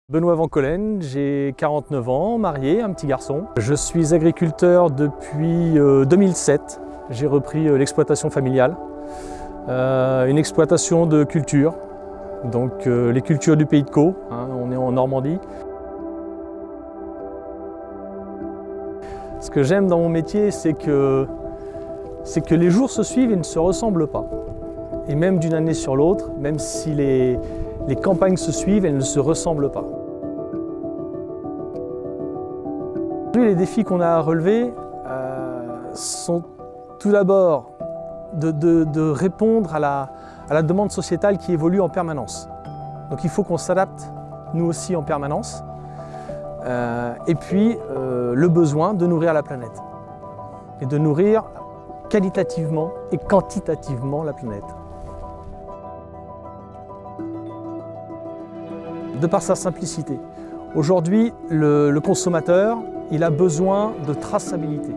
Benoît Van Collen, j'ai 49 ans, marié, un petit garçon. Je suis agriculteur depuis 2007. J'ai repris l'exploitation familiale, une exploitation de culture, donc les cultures du pays de Caux, on est en Normandie. Ce que j'aime dans mon métier, c'est que les jours se suivent et ne se ressemblent pas. Et même d'une année sur l'autre, même si les campagnes se suivent, elles ne se ressemblent pas. Les défis qu'on a à relever sont tout d'abord de répondre à la demande sociétale qui évolue en permanence. Donc il faut qu'on s'adapte nous aussi en permanence. Et puis le besoin de nourrir la planète. Et de nourrir qualitativement et quantitativement la planète. De par sa simplicité. Aujourd'hui, le consommateur, il a besoin de traçabilité.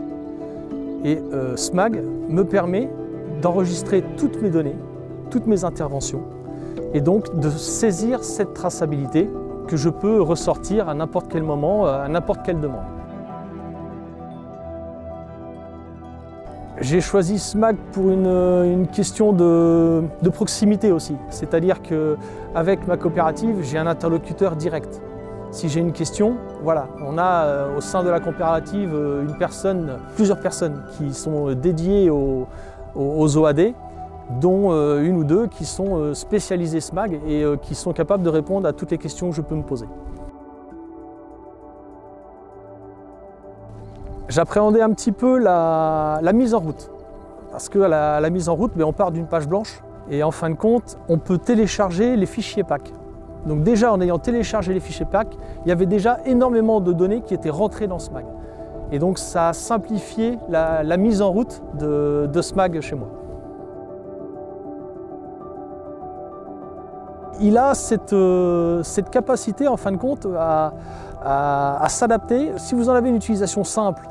Et SMAG me permet d'enregistrer toutes mes données, toutes mes interventions, et donc de saisir cette traçabilité que je peux ressortir à n'importe quel moment, à n'importe quelle demande. J'ai choisi SMAG pour une question de proximité aussi. C'est-à-dire qu'avec ma coopérative, j'ai un interlocuteur direct. Si j'ai une question, voilà, on a au sein de la coopérative plusieurs personnes qui sont dédiées aux OAD, dont une ou deux qui sont spécialisées SMAG et qui sont capables de répondre à toutes les questions que je peux me poser. J'appréhendais un petit peu la mise en route, parce que la mise en route, on part d'une page blanche et en fin de compte, on peut télécharger les fichiers PAC. Donc déjà, en ayant téléchargé les fichiers PAC, il y avait déjà énormément de données qui étaient rentrées dans SMAG. Et donc ça a simplifié la mise en route de SMAG chez moi. Il a cette capacité, en fin de compte, à s'adapter. Si vous en avez une utilisation simple,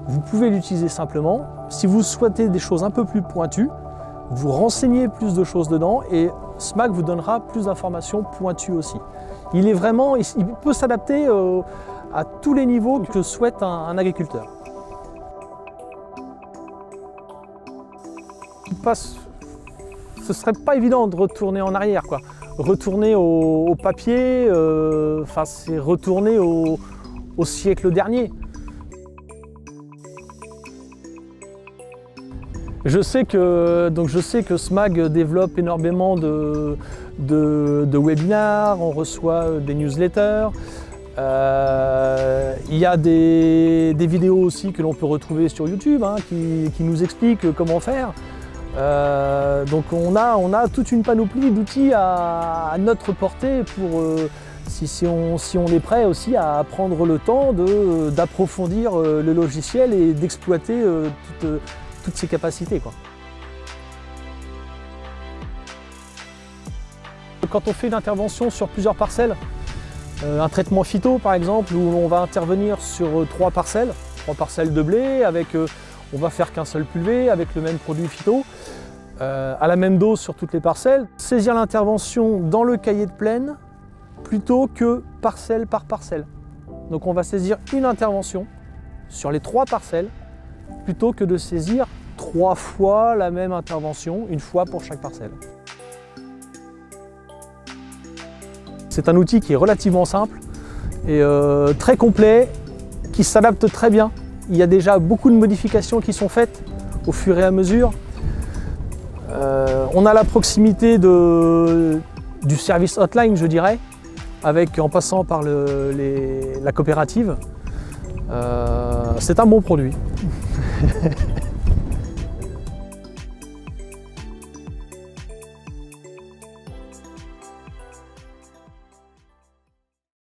vous pouvez l'utiliser simplement. Si vous souhaitez des choses un peu plus pointues, vous renseignez plus de choses dedans et SMAG vous donnera plus d'informations pointues aussi. Il peut s'adapter à tous les niveaux que souhaite un agriculteur. Ce serait pas évident de retourner en arrière, quoi. Retourner au papier, c'est retourner au siècle dernier. Je sais que SMAG développe énormément de webinars, on reçoit des newsletters. Il y a des vidéos aussi que l'on peut retrouver sur YouTube qui nous expliquent comment faire. Donc on a toute une panoplie d'outils à notre portée pour, si on est prêt aussi à prendre le temps d'approfondir le logiciel et d'exploiter toutes ses capacités, quoi. Quand on fait une intervention sur plusieurs parcelles, un traitement phyto par exemple, où on va intervenir sur 3 parcelles de blé, on va faire qu'un seul pulvé avec le même produit phyto, à la même dose sur toutes les parcelles, saisir l'intervention dans le cahier de plaine plutôt que parcelle par parcelle. Donc on va saisir une intervention sur les 3 parcelles plutôt que de saisir 3 fois la même intervention, une fois pour chaque parcelle. C'est un outil qui est relativement simple et très complet, qui s'adapte très bien. Il y a déjà beaucoup de modifications qui sont faites au fur et à mesure. On a la proximité du service hotline, je dirais, en passant par la coopérative. C'est un bon produit.